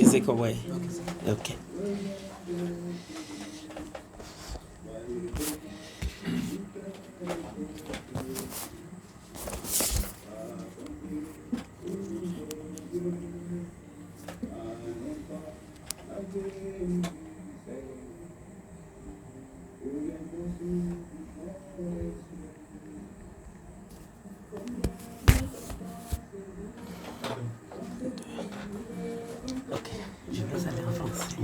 c'est comme ouais. Ok. Ok, je vais aller en français.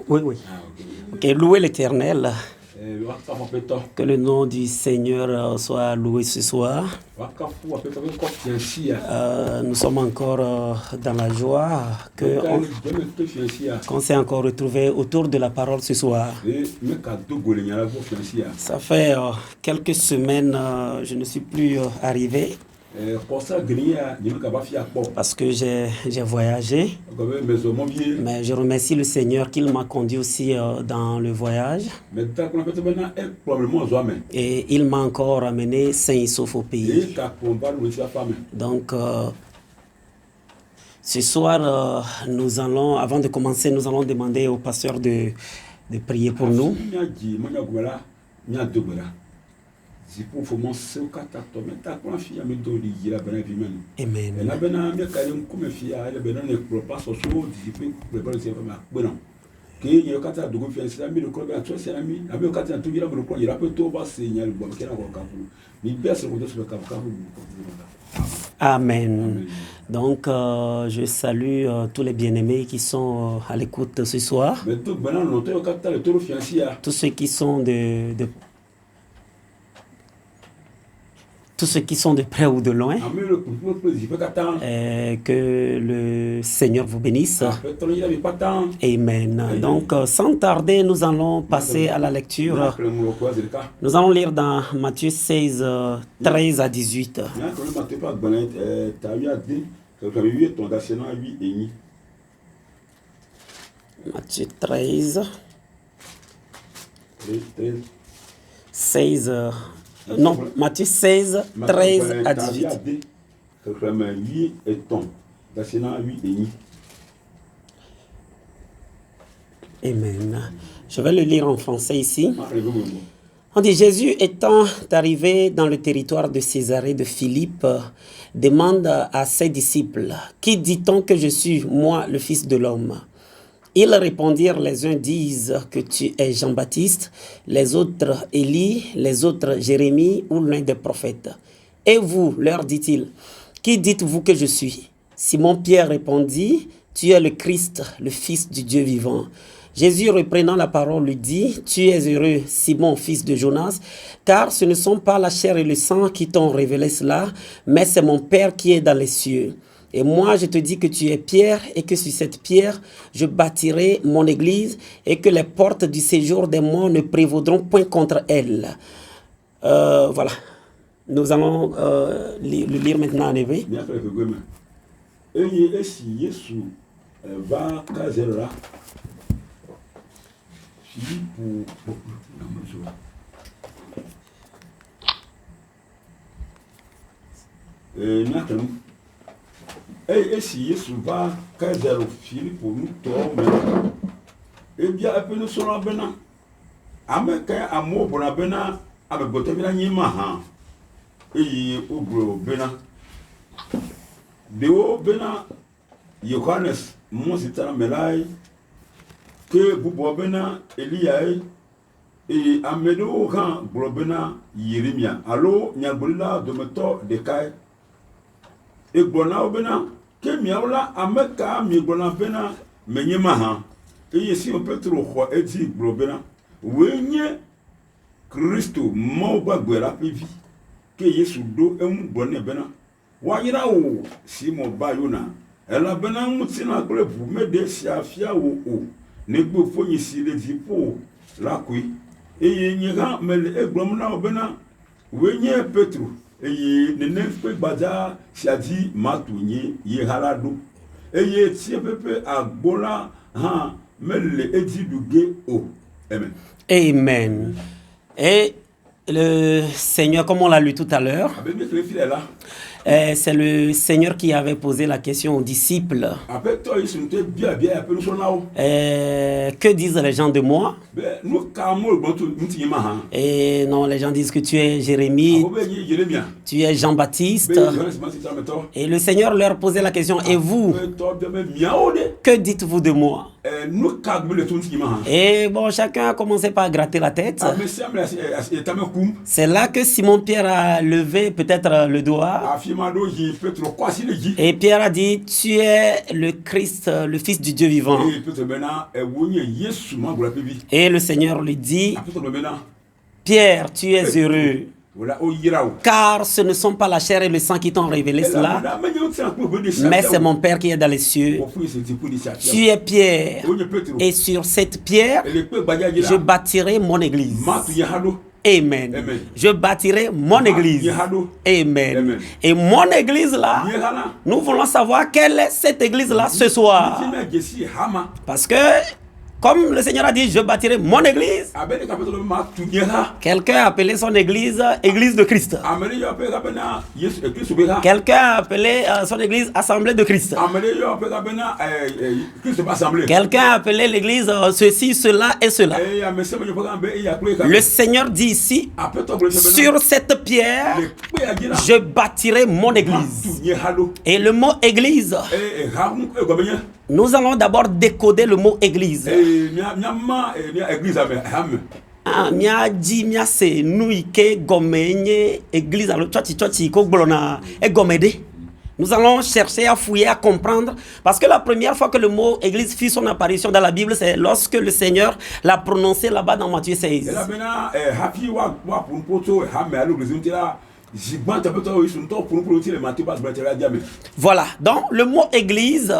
Oui, oui. Ok, louez l'Éternel. oui. Que le nom du Seigneur soit loué ce soir. Nous sommes encore dans la joie qu'on s'est encore retrouvé autour de la parole ce soir. Ça fait quelques semaines, je ne suis plus arrivé parce que j'ai voyagé. Mais je remercie le Seigneur qu'il m'a conduit aussi dans le voyage. Et il m'a encore amené sain et sauf au pays. Donc, ce soir, nous allons, avant de commencer, nous allons demander au pasteur de prier pour nous. Amen. Amen. Donc, je salue tous les bien-aimés qui sont à l'écoute ce soir. Tous ceux qui sont tous ceux qui sont de près ou de loin, que le Seigneur vous bénisse. Amen. Donc, sans tarder, nous allons passer à la lecture. Nous allons lire dans Matthieu 16, 13 à 18. Matthieu 13, 16. Non, Matthieu 16, 13 à 18. Amen. Je vais le lire en français ici. On dit, Jésus étant arrivé dans le territoire de Césarée de Philippe, demande à ses disciples, qui dit-on que je suis, moi, le Fils de l'homme? Ils répondirent, les uns disent que tu es Jean-Baptiste, les autres Élie, les autres Jérémie ou l'un des prophètes. Et vous, leur dit-il, qui dites-vous que je suis? Simon-Pierre répondit, tu es le Christ, le Fils du Dieu vivant. Jésus, reprenant la parole, lui dit, tu es heureux, Simon, fils de Jonas, car ce ne sont pas la chair et le sang qui t'ont révélé cela, mais c'est mon Père qui est dans les cieux. Et moi, je te dis que tu es Pierre et que sur cette pierre, je bâtirai mon église et que les portes du séjour des morts ne prévaudront point contre elle. Voilà. Nous allons le lire maintenant en hébreu. Esi Yesu va kazero Philippe nous tombe et bien un peu nous sommes bena ameka amo bona bena abegote bena nyima ha eyi ogro bena dewo bena Yohannes monsitara melai que bubo bena Elia et amedo kan globena Yeremia allo nyagbolila dometo de kai e gbona obena ke miaula ameka mi gbona bena menyema ha e yesi o petro ho eti globena wenye Kristo mo gbagbera pivi ke Yesu do emu gbona bena wa yira wo si mo bayona ela bena mutina klebu mede siafia wo o ne gbo fonyi si le dipo la kui e yenye ga mele e gbomna obena wenye petro eye nene pe gbaja siadi matunye ye halado eye tie pepe agbola ha mele ediduge o. Amen. Amen. Et le Seigneur, comme on l'a lu tout à l'heure, C'est le Seigneur qui avait posé la question aux disciples. Que disent les gens de moi? Et non, les gens disent que tu es Jérémie, tu es Jean-Baptiste. Et le Seigneur leur posait la question, et vous, que dites-vous de moi? Et bon, chacun a commencé par gratter la tête. C'est là que Simon-Pierre a levé peut-être le doigt. Et Pierre a dit, tu es le Christ, le Fils du Dieu vivant. Et le Seigneur lui dit, Pierre, tu es heureux. Car ce ne sont pas la chair et le sang qui t'ont révélé cela, mais c'est mon Père qui est dans les cieux. Tu es Pierre, et sur cette pierre, je bâtirai mon église. Amen. Amen. Je bâtirai mon église. Amen. Amen. Et mon église là, nous voulons savoir quelle est cette église là ce soir. Parce que comme le Seigneur a dit, je bâtirai mon église. Quelqu'un a appelé son église Église de Christ. Quelqu'un a appelé son église Assemblée de Christ. Quelqu'un a appelé l'église ceci, cela et cela. Le Seigneur dit ici, sur cette pierre, je bâtirai mon église. Et le mot église, nous allons d'abord décoder le mot église. Nous allons chercher à fouiller, à comprendre, parce que la première fois que le mot église fit son apparition dans la Bible, c'est lorsque le Seigneur l'a prononcé là-bas dans Matthieu 16. Voilà, donc le mot église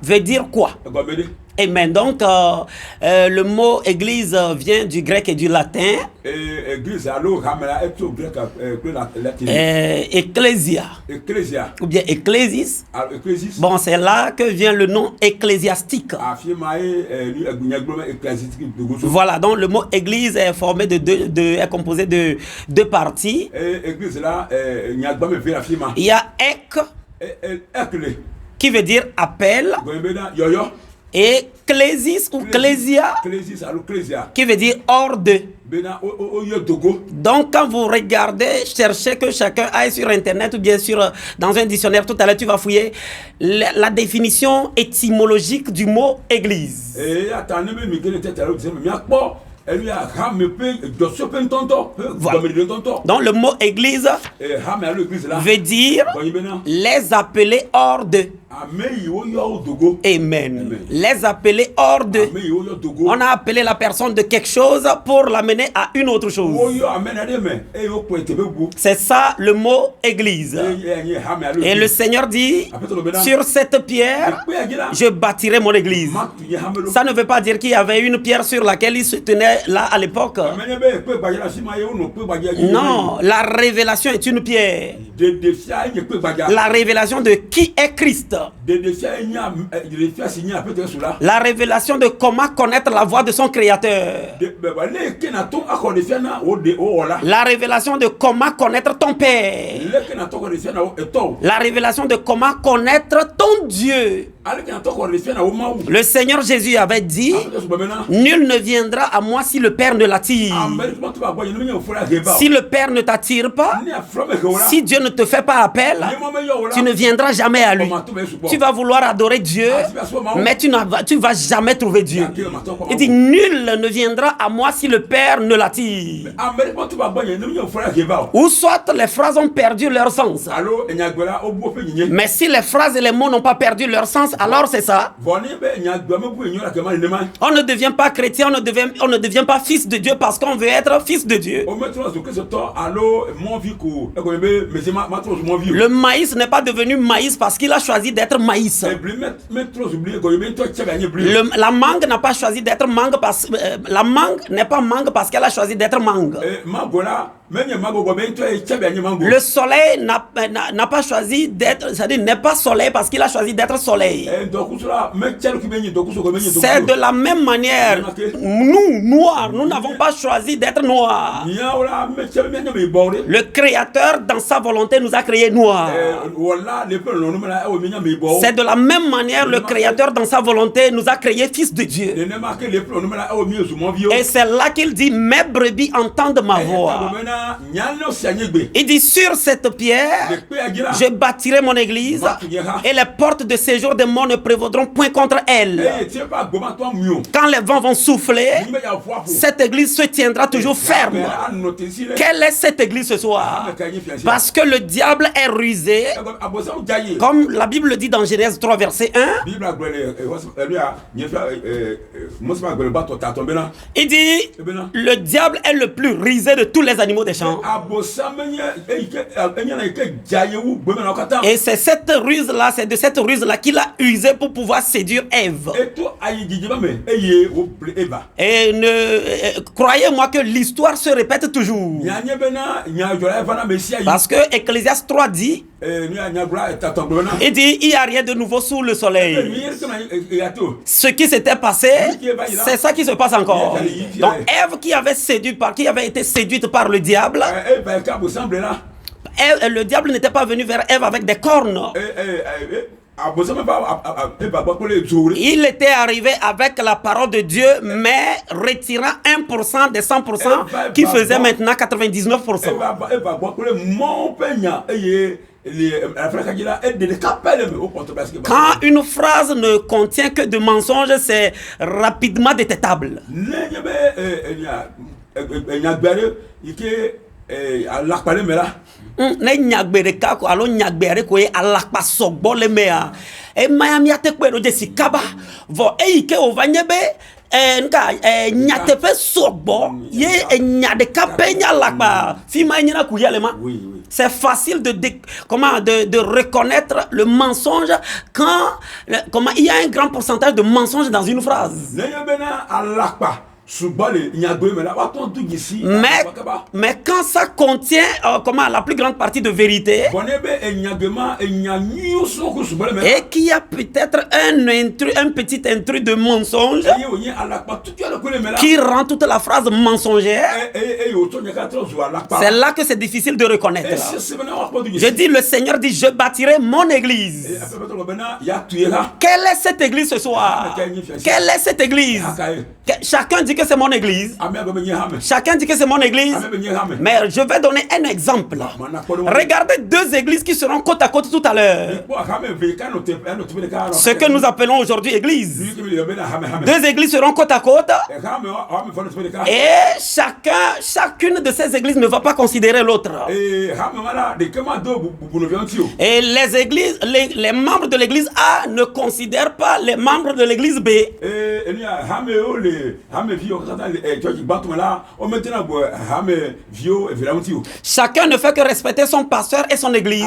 veut dire quoi? Amen. Donc, le mot église vient du grec et du latin. Ecclésia. Ou bien ecclésis. Bon, c'est là que vient le nom ecclésiastique. Voilà, donc le mot église est formé est composé de deux parties. Il y a ek, qui veut dire appel. Et clésis ou clésia, qui veut dire hors de. Donc quand vous regardez, cherchez que chacun aille sur internet ou bien dans un dictionnaire, tout à l'heure tu vas fouiller la définition étymologique du mot église. Donc le mot église veut dire les appeler hors de. Amen. Les appeler hors de. On a appelé la personne de quelque chose pour l'amener à une autre chose. C'est ça le mot église. Et le Seigneur dit, sur cette pierre, je bâtirai mon église. Ça ne veut pas dire qu'il y avait une pierre sur laquelle il se tenait là à l'époque. Non, la révélation est une pierre. La révélation de qui est Christ. La révélation de comment connaître la voix de son créateur. La révélation de comment connaître ton Père. La révélation de comment connaître ton Dieu. Le Seigneur Jésus avait dit, nul ne viendra à moi si le Père ne l'attire. Si le Père ne t'attire pas, si Dieu ne te fait pas appel, tu ne viendras jamais à lui. Tu vas vouloir adorer Dieu, mais tu ne vas jamais trouver Dieu. Il dit, nul ne viendra à moi si le Père ne l'attire. Ou soit les phrases ont perdu leur sens. Mais si les phrases et les mots n'ont pas perdu leur sens, alors c'est ça. On ne devient pas chrétien, on ne devient pas fils de Dieu parce qu'on veut être fils de Dieu. Le maïs n'est pas devenu maïs parce qu'il a choisi d'être maïs. La mangue n'a pas choisi d'être mangue parce la mangue n'est pas mangue parce qu'elle a choisi d'être mangue. Le soleil n'a pas choisi d'être, c'est-à-dire n'est pas soleil parce qu'il a choisi d'être soleil. C'est de la même manière, nous, noirs, nous n'avons pas choisi d'être noirs. Le Créateur, dans sa volonté, nous a créés noirs. C'est de la même manière, le Créateur, dans sa volonté, nous a créés fils de Dieu. Et c'est là qu'il dit, mes brebis entendent ma voix. Il dit, sur cette pierre, je bâtirai mon église et les portes de séjour des morts ne prévaudront point contre elle. Quand les vents vont souffler, cette église se tiendra toujours ferme. Quelle est cette église ce soir? Parce que le diable est rusé, comme la Bible dit dans Genèse 3 verset 1. Il dit, le diable est le plus rusé de tous les animaux des champs. Et c'est cette ruse-là, c'est de cette ruse-là qu'il a usé pour pouvoir séduire Ève. Et croyez-moi que l'histoire se répète toujours. Parce que Ecclésiaste 3 dit, il dit, il n'y a rien de nouveau sous le soleil. Ce qui s'était passé, c'est ça qui se passe encore. Donc Ève qui avait été séduite par le diable, le diable n'était pas venu vers Ève avec des cornes. Il était arrivé avec la parole de Dieu, mais retirant 1% des 100% qui faisait maintenant 99%. Quand une phrase ne contient que de mensonges, c'est rapidement détectable. Ne nyagbere ka ko alo nyagbere ko e alakpa sogbo le mea e mayami atekpe ro je sikaba vo e ike ovanyebe nka nyatepe sogbo ye nyade kapenya lakpa fi manyina ku yelema. C'est facile de reconnaître le mensonge quand il y a un grand pourcentage de mensonges dans une phrase. Mais quand ça contient la plus grande partie de vérité et qu'il y a peut-être un petit intrus de mensonge qui rend toute la phrase mensongère, c'est là que c'est difficile de reconnaître. Je dis, le Seigneur dit, je bâtirai mon église. Quelle est cette église ce soir? Quelle est cette église? Chacun dit que c'est mon église. Chacun dit que c'est mon église. Mais je vais donner un exemple. Regardez deux églises qui seront côte à côte tout à l'heure. Ce que nous appelons aujourd'hui église. Deux églises seront côte à côte. Et chacune de ces églises ne va pas considérer l'autre. Et les églises, les membres de l'église A ne considèrent pas les membres de l'église B. Chacun ne fait que respecter son pasteur et son église.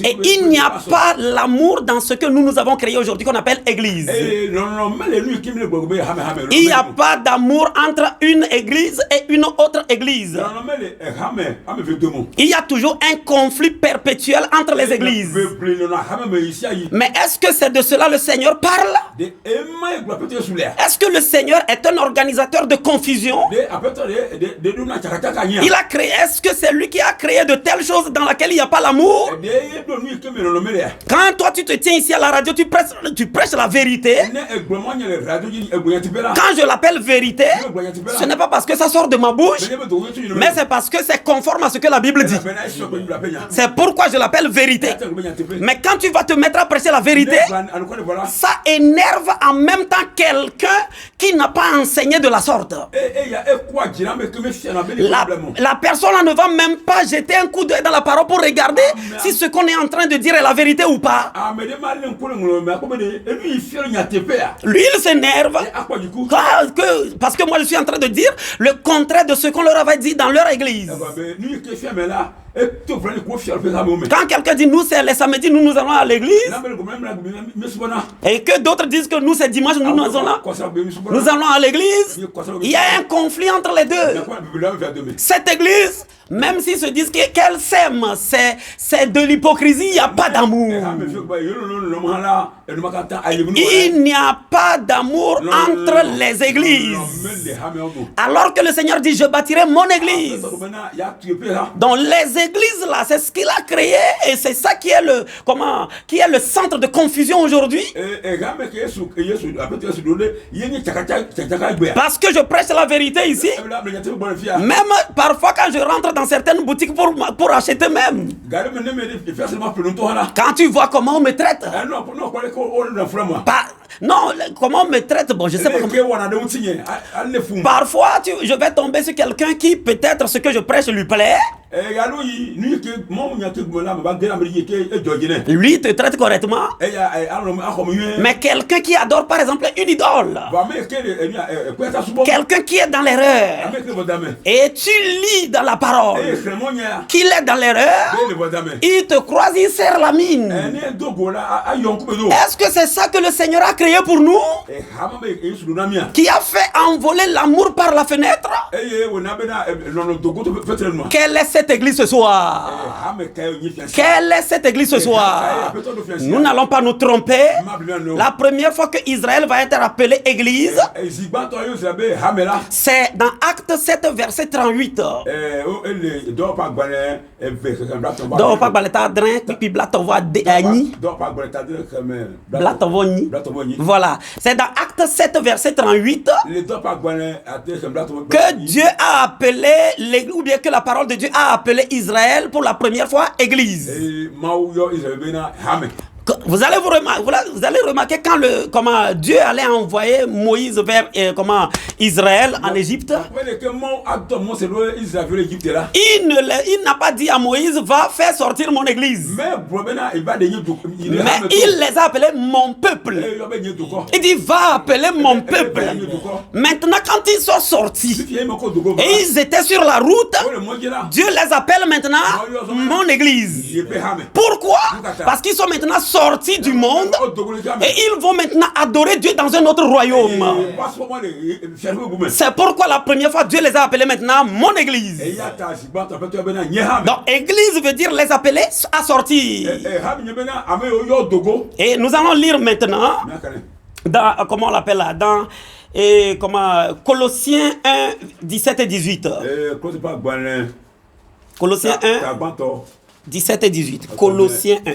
Et il n'y a pas l'amour dans ce que nous avons créé aujourd'hui qu'on appelle église. Il n'y a pas d'amour entre une église et une autre église. Il y a toujours un conflit perpétuel entre les églises. Mais est-ce que c'est de cela le Seigneur parle? Est-ce que le Seigneur est un organisateur de confusion? Il a créé, est-ce que c'est lui qui a créé de telles choses dans lesquelles il n'y a pas l'amour? Quand toi tu te tiens ici à la radio, tu prêches la vérité. Quand je l'appelle vérité, ce n'est pas parce que ça sort de ma bouche, mais c'est parce que c'est conforme à ce que la Bible dit. C'est pourquoi je l'appelle vérité. Mais quand tu vas te mettre à prêcher la vérité, ça énerve en même temps quelqu'un qui n'a pas enseigné de la sorte. La personne ne va même pas jeter un coup d'œil dans la parole pour regarder si ce qu'on est en train de dire est la vérité ou pas. Lui, il s'énerve parce que moi je suis en train de dire le contraire de ce qu'on leur avait dit dans leur église. Quand quelqu'un dit nous c'est les samedis, nous allons à l'église, et que d'autres disent que nous c'est dimanche dimanche, nous allons à l'église. Il y a un conflit entre les deux. Cette église, même s'ils se disent qu'elle s'aime, c'est de l'hypocrisie, il n'y a pas d'amour. Il n'y a pas d'amour entre les églises. Alors que le Seigneur dit, je bâtirai mon église. Donc les églises là, c'est ce qu'il a créé et c'est ça qui est le centre de confusion aujourd'hui. Parce que je prêche la vérité ici. Même parfois quand je rentre dans certaines boutiques pour acheter même. Quand tu vois comment on me traite. Non, comment on me traite, bon, je sais pas comment. Parfois, je vais tomber sur quelqu'un qui, peut-être, ce que je prêche lui plaît. Lui te traite correctement. Mais quelqu'un qui adore, par exemple, une idole. Quelqu'un qui est dans l'erreur. Et tu lis dans la parole qu'il est dans l'erreur. Il te croise, il serre la mine. Est-ce que c'est ça que le Seigneur a créé pour nous? Qui a fait envoler l'amour par la fenêtre? Quelle est cette église ce soir? Quelle est cette église ce soir? Nous n'allons pas nous tromper. La première fois que Israël va être appelé église, c'est dans Acte 7 verset 38. Voilà, c'est dans Acte 7 verset 38 que Dieu a appelé, ou bien que la parole de Dieu a appelé Israël pour la première fois église. Vous allez remarquer quand Dieu allait envoyer Moïse vers Israël en Égypte. Il n'a pas dit à Moïse, va faire sortir mon église. Mais il les a appelés mon peuple. Il dit, va appeler mon peuple. Maintenant, quand ils sont sortis et ils étaient sur la route, Dieu les appelle maintenant mon église. Pourquoi? Parce qu'ils sont maintenant sortis du monde et ils vont maintenant adorer Dieu dans un autre royaume. C'est pourquoi la première fois Dieu les a appelés maintenant mon église. Donc église veut dire les appeler à sortir. Et nous allons lire maintenant dans, comment on l'appelle là, dans Colossiens 1 17 et 18. Colossiens 1 17 et 18. Colossiens 1.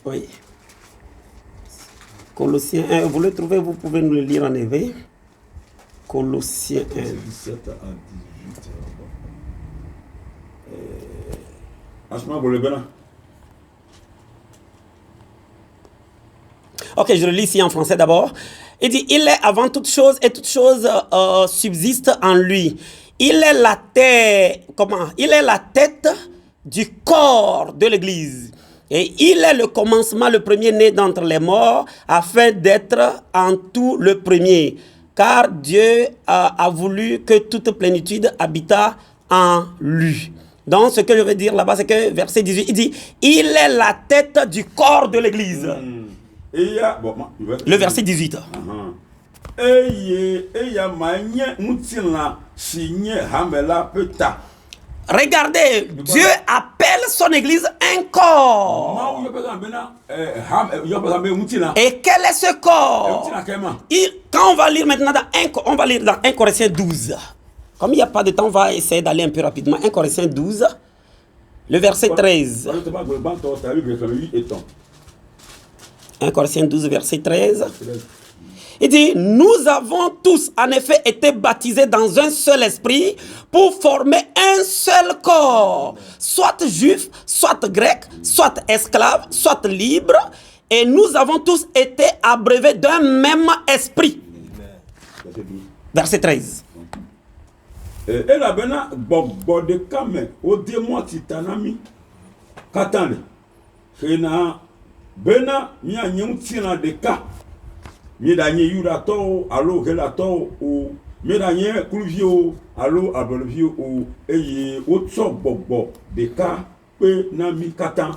Oui. Colossiens 1, vous le trouvez, vous pouvez nous le lire en éveil. Colossiens 1. 17 à 18. Ok, je le lis ici en français d'abord. Il dit, il est avant toute chose et toute chose subsiste en lui. Il est la tête, il est la tête du corps de l'Église. Et il est le commencement, le premier-né d'entre les morts, afin d'être en tout le premier. Car Dieu a voulu que toute plénitude habitât en lui. Donc, ce que je veux dire là-bas, c'est que verset 18, il dit, il est la tête du corps de l'Église. Le verset 18. Regardez, Dieu appelle son église un corps. Et quel est ce corps? Quand on va lire maintenant dans 1 Corinthiens 12. Comme il n'y a pas de temps, on va essayer d'aller un peu rapidement. 1 Corinthiens 12, le verset 13. 1 Corinthiens 12, verset 13. Il dit, nous avons tous en effet été baptisés dans un seul esprit pour former un seul corps, soit juif, soit grec, soit esclave, soit libre, et nous avons tous été abreuvés d'un même esprit. Verset 13. Et la bena de kame o démon titanami katane fena bena mia nyutina de ka mi danye yurato alo helato o mi danye kulvio alo abolvio o eye o tso gbogbo de ka pe na mi katan.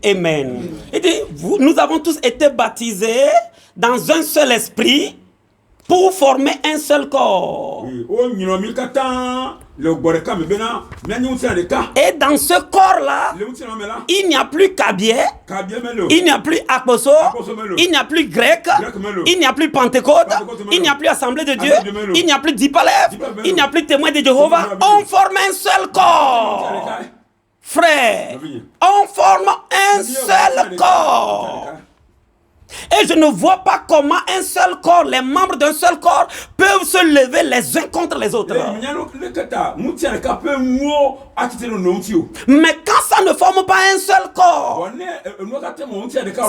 Amen. Et dit, nous avons tous été baptisés dans un seul esprit pour former un seul corps. Et dans ce corps-là, il n'y a plus Kabié, il n'y a plus Aposo, il n'y a plus Grec, il n'y a plus Pentecôte, il n'y a plus Assemblée de Dieu, il n'y a plus Dipalef, il n'y a plus Témoin de Jéhovah. On forme un seul corps. Frère, on forme un seul corps. Et je ne vois pas comment un seul corps, les membres d'un seul corps peuvent se lever les uns contre les autres. Mais quand ça ne forme pas un seul corps,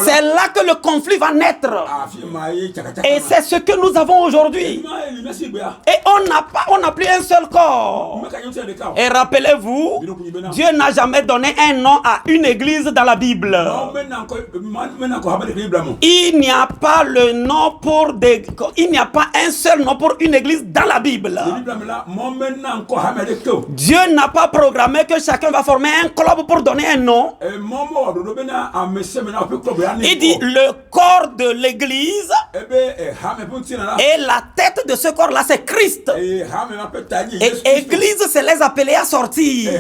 c'est là que le conflit va naître. Et c'est ce que nous avons aujourd'hui. Et on n'a plus un seul corps. Et rappelez-vous, Dieu n'a jamais donné un nom à une église dans la Bible. Il n'y a pas le nom pour il n'y a pas un seul nom pour une église dans la Bible. Dieu n'a pas programmé que chacun va former un club pour donner un nom. Il dit le corps de l'église et la tête de ce corps-là, c'est Christ. Et église, c'est les appeler à sortir.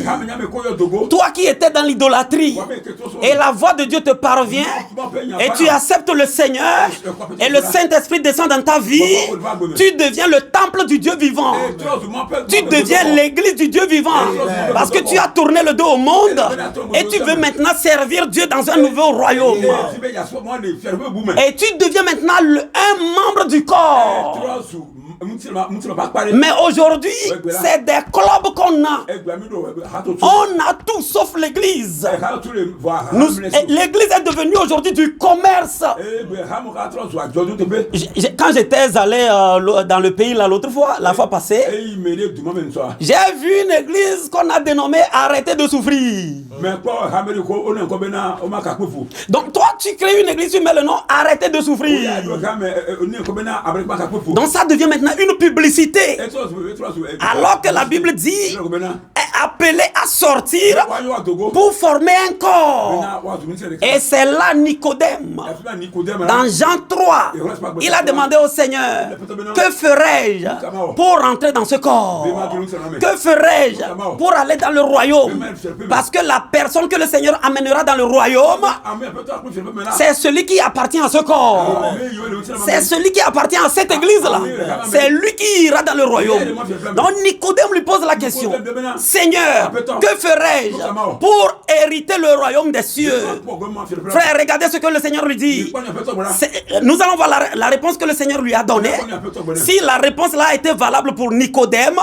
Toi qui étais dans l'idolâtrie et la voix de Dieu te parvient et tu acceptes le Seigneur et le Saint-Esprit descend dans ta vie, tu deviens le temple du Dieu vivant. Tu deviens l'église du Dieu vivant. Parce que tu as tourné le dos au monde et tu veux maintenant servir Dieu dans un nouveau royaume. Et tu deviens maintenant un membre du corps. Mais aujourd'hui, c'est des clubs qu'on a. On a tout sauf l'église. L'église est devenue aujourd'hui du commerce. Quand j'étais allé dans le pays l'autre fois, la fois passée, j'ai vu une église qu'on a dénommée Arrêtez de souffrir. Donc toi, tu crées une église, tu mets le nom Arrêtez de souffrir. Donc ça devient maintenant une publicité. Alors que la Bible dit est appelé à sortir pour former un corps. Et c'est là Nicodème. Dans Jean 3, il a demandé au Seigneur, que ferai-je pour rentrer dans ce corps? Que ferai-je pour aller dans le royaume? Parce que la personne que le Seigneur amènera dans le royaume, c'est celui qui appartient à ce corps. C'est celui qui appartient à cette église-là. C'est lui qui ira dans le royaume. Donc Nicodème lui pose la question, Seigneur, que ferai-je pour hériter le royaume des cieux? Frère, regardez ce que le Seigneur lui dit. Nous allons voir la réponse que le Seigneur lui a donnée. Si la réponse là a été valable pour Nicodème,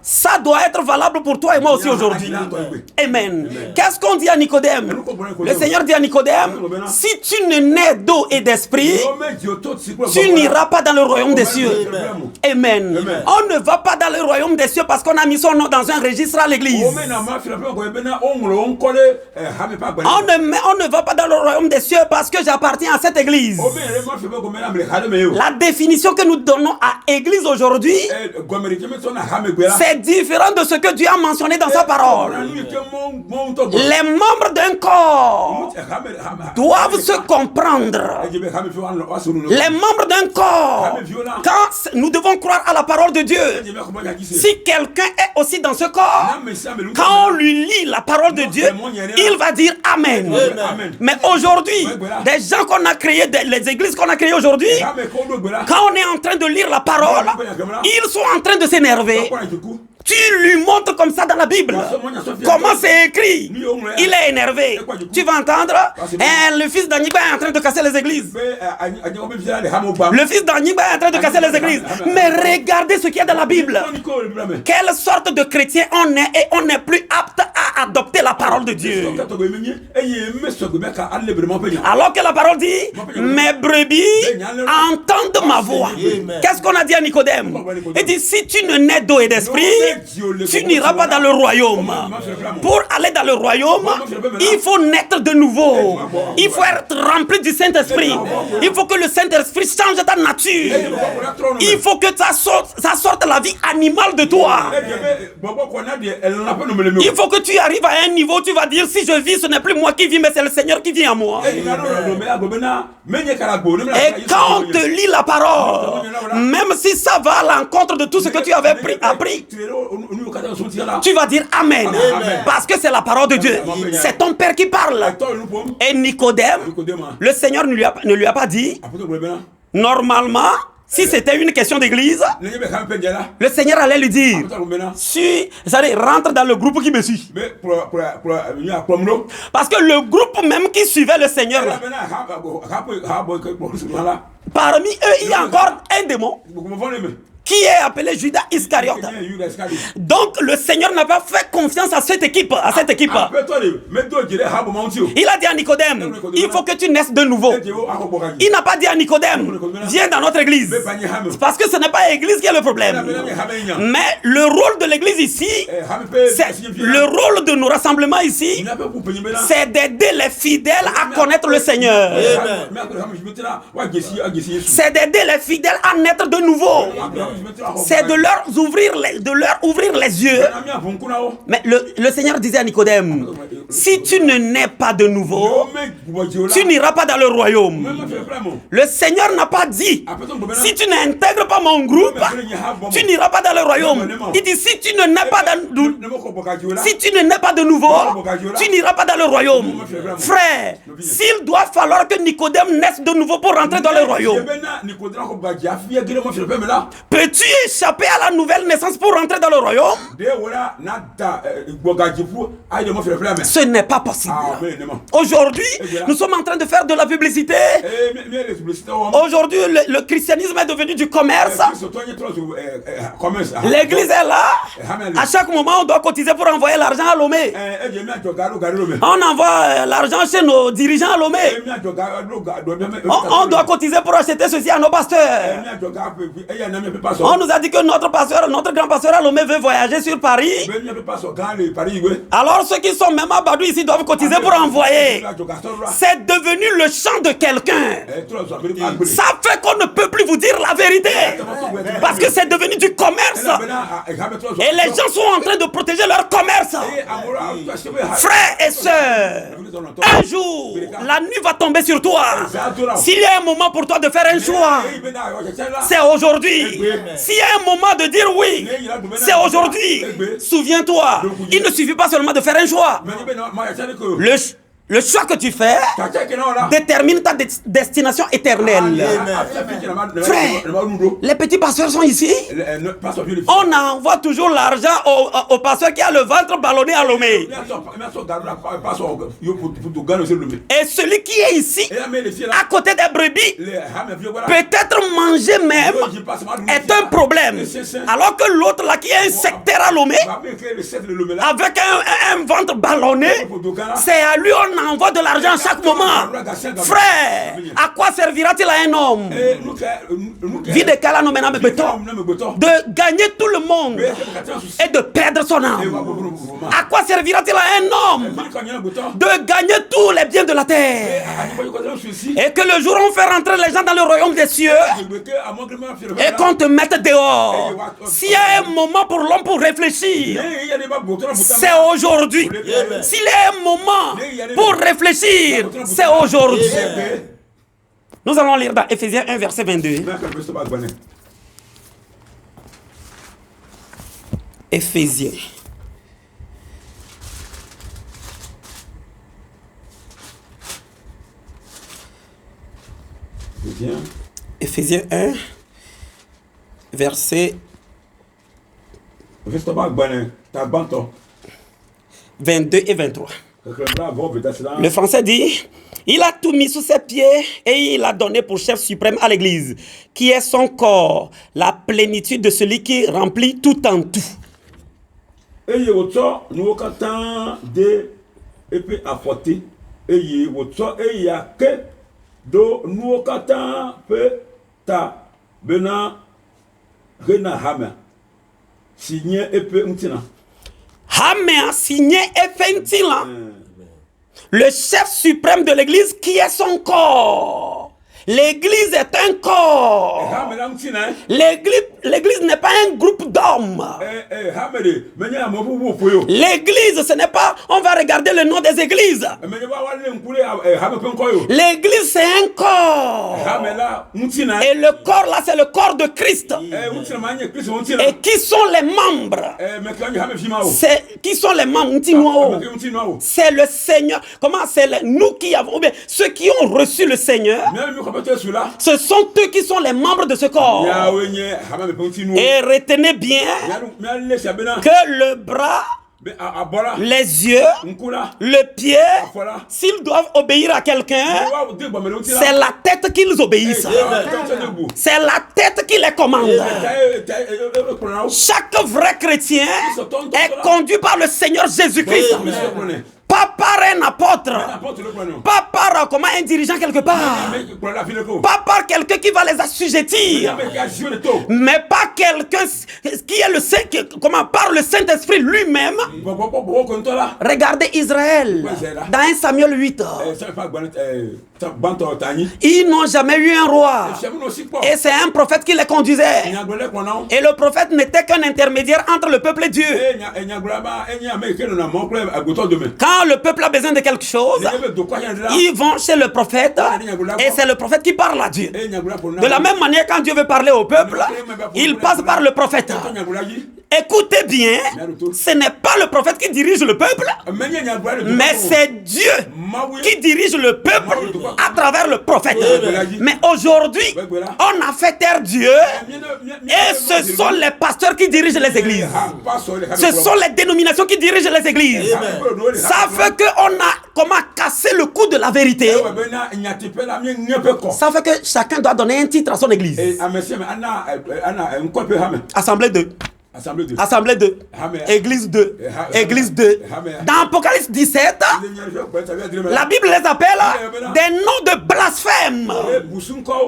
ça doit être valable pour toi et moi aussi aujourd'hui. Amen. Qu'est-ce qu'on dit à Nicodème? Le Seigneur dit à Nicodème, si tu ne nais d'eau et d'esprit, tu n'iras pas dans le royaume des cieux. Amen. On ne va pas dans le royaume des cieux parce qu'on a mis son nom dans un registre à l'église. On ne va pas dans le royaume des cieux parce que j'appartiens à cette église. La définition que nous donnons à église aujourd'hui, c'est différent de ce que Dieu a mentionné dans sa parole. Les membres d'un corps doivent se comprendre. Les membres d'un corps, quand nous devons croire à la parole de Dieu, si quelqu'un est aussi dans ce corps, quand on lui lit la parole de Dieu, il va dire Amen. Mais aujourd'hui, des gens qu'on a créés, les églises qu'on a créées aujourd'hui, quand on est en train de lire la parole, ils sont en train de s'énerver. Tu lui montres comme ça dans la Bible comment c'est écrit. Il est énervé. Tu vas entendre le fils d'Anigba est en train de casser les églises. Le fils d'Anigba est en train de casser les églises. Mais regardez ce qu'il y a dans la Bible. Quelle sorte de chrétien on est et on n'est plus apte à adopter la parole de Dieu. Alors que la parole dit, mes brebis entendent ma voix. Qu'est-ce qu'on a dit à Nicodème? Il dit, si tu ne nais d'eau et d'esprit, tu n'iras pas dans le royaume. Pour aller dans le royaume, il faut naître de nouveau. Il faut être rempli du Saint-Esprit. Il faut que le Saint-Esprit change ta nature. Il faut que ça sorte la vie animale de toi. Il faut que tu arrives à un niveau où tu vas dire, si je vis, ce n'est plus moi qui vis, mais c'est le Seigneur qui vit en moi. Et quand on te lit la parole, même si ça va à l'encontre de tout ce que tu avais appris, tu vas dire Amen. Parce que c'est la parole de Dieu. C'est ton Père qui parle. Et Nicodème, le Seigneur ne lui a pas dit, normalement, si c'était une question d'église, le Seigneur allait lui dire, rentre dans le groupe qui me suit. Parce que le groupe même qui suivait le Seigneur, parmi eux, il y a encore un démon qui est appelé Judas Iscariote. Donc le Seigneur n'a pas fait confiance à cette équipe. Il a dit à Nicodème, il faut que tu naisses de nouveau. Il n'a pas dit à Nicodème, viens dans notre église. Parce que ce n'est pas l'église qui est le problème. Mais le rôle de l'église ici, le rôle de nos rassemblements ici, c'est d'aider les fidèles à connaître le Seigneur. C'est d'aider les fidèles à naître de nouveau. C'est de leur ouvrir les yeux. Mais le Seigneur disait à Nicodème, si tu ne nais pas de nouveau, tu n'iras pas dans le royaume. Le Seigneur n'a pas dit, si tu n'intègres pas mon groupe, tu n'iras pas dans le royaume. Il dit, si tu ne nais pas de nouveau, tu n'iras pas dans le royaume. Frère, s'il doit falloir que Nicodème naisse de nouveau pour rentrer dans le royaume, peux-tu échapper à la nouvelle naissance pour rentrer dans le royaume? Ce n'est pas possible. Aujourd'hui, nous sommes en train de faire de la publicité. Aujourd'hui, le christianisme est devenu du commerce. L'église est là. À chaque moment, on doit cotiser pour envoyer l'argent à Lomé. On envoie l'argent chez nos dirigeants à Lomé. On doit cotiser pour acheter ceci à nos pasteurs. On nous a dit que notre grand pasteur à Lomé veut voyager sur Paris. Alors ceux qui sont même à Badou ici doivent cotiser pour envoyer. C'est devenu le champ de quelqu'un. Ça fait qu'on ne peut plus vous dire la vérité. Parce que c'est devenu du commerce. Et les gens sont en train de protéger leur commerce. Frères et sœurs, un jour, la nuit va tomber sur toi. S'il y a un moment pour toi de faire un choix, c'est aujourd'hui. S'il y a un moment de dire oui, c'est aujourd'hui. Souviens-toi, il ne suffit pas seulement de faire un choix. Le choix que tu fais détermine ta destination éternelle. Frère, les petits pasteurs sont ici. On envoie toujours l'argent au pasteur qui a le ventre ballonné à Lomé. Et celui qui est ici, à côté des brebis, peut-être manger même est un problème. Alors que l'autre là qui est un sectaire à Lomé, avec un ventre ballonné, c'est à lui on envoie de l'argent à chaque moment. Frère, à quoi servira-t-il à un homme de gagner tout le monde et de perdre son âme? À quoi servira-t-il à un homme de gagner tous les biens de la terre et que le jour où on fait rentrer les gens dans le royaume des cieux et qu'on te mette dehors? S'il y a un moment pour l'homme pour réfléchir, c'est aujourd'hui. S'il y a un moment pour réfléchir, c'est aujourd'hui. Nous allons lire dans Éphésiens 1 verset 22. Éphésiens. Éphésiens 1 verset 22 et 23. Le français dit, il a tout mis sous ses pieds et il a donné pour chef suprême à l'église, qui est son corps, la plénitude de celui qui remplit tout en tout. Et il y a que do nous kata pe ta bena rena hama signé et peu untina. Hamea signé Efentila, le chef suprême de l'église qui est son corps. L'église est un corps. L'église n'est pas un groupe d'hommes. L'église, ce n'est pas, on va regarder le nom des églises. L'église, c'est un corps. Et le corps là, c'est le corps de Christ. Et qui sont les membres? Qui sont les membres? C'est le Seigneur. Comment c'est nous qui avons, ou bien ceux qui ont reçu le Seigneur? Ce sont eux qui sont les membres de ce corps. Et retenez bien que le bras, les yeux, le pied, s'ils doivent obéir à quelqu'un, c'est la tête qu'ils obéissent. C'est la tête qui les commande. Chaque vrai chrétien est conduit par le Seigneur Jésus-Christ. Pas par un apôtre, pas par comment un dirigeant quelque part, pas par quelqu'un qui va les assujettir, mais pas quelqu'un qui est le Saint, comment par le Saint-Esprit lui-même. Regardez Israël dans 1 Samuel 8. Ils n'ont jamais eu un roi. Et c'est un prophète qui les conduisait. Et le prophète n'était qu'un intermédiaire entre le peuple et Dieu. Quand le peuple a besoin de quelque chose, ils vont chez le prophète. Et c'est le prophète qui parle à Dieu. De la même manière, quand Dieu veut parler au peuple, il passe par le prophète. Écoutez bien, ce n'est pas le prophète qui dirige le peuple, mais c'est Dieu qui dirige le peuple à travers le prophète. Mais aujourd'hui, on a fait taire Dieu et ce sont les pasteurs qui dirigent les églises. Ce sont les dénominations qui dirigent les églises. Ça fait qu'on a cassé le coup de la vérité. Ça fait que chacun doit donner un titre à son église. Assemblée 2. Assemblée 2, Église 2, Église 2. Dans Apocalypse 17, la Bible les appelle des noms de blasphème.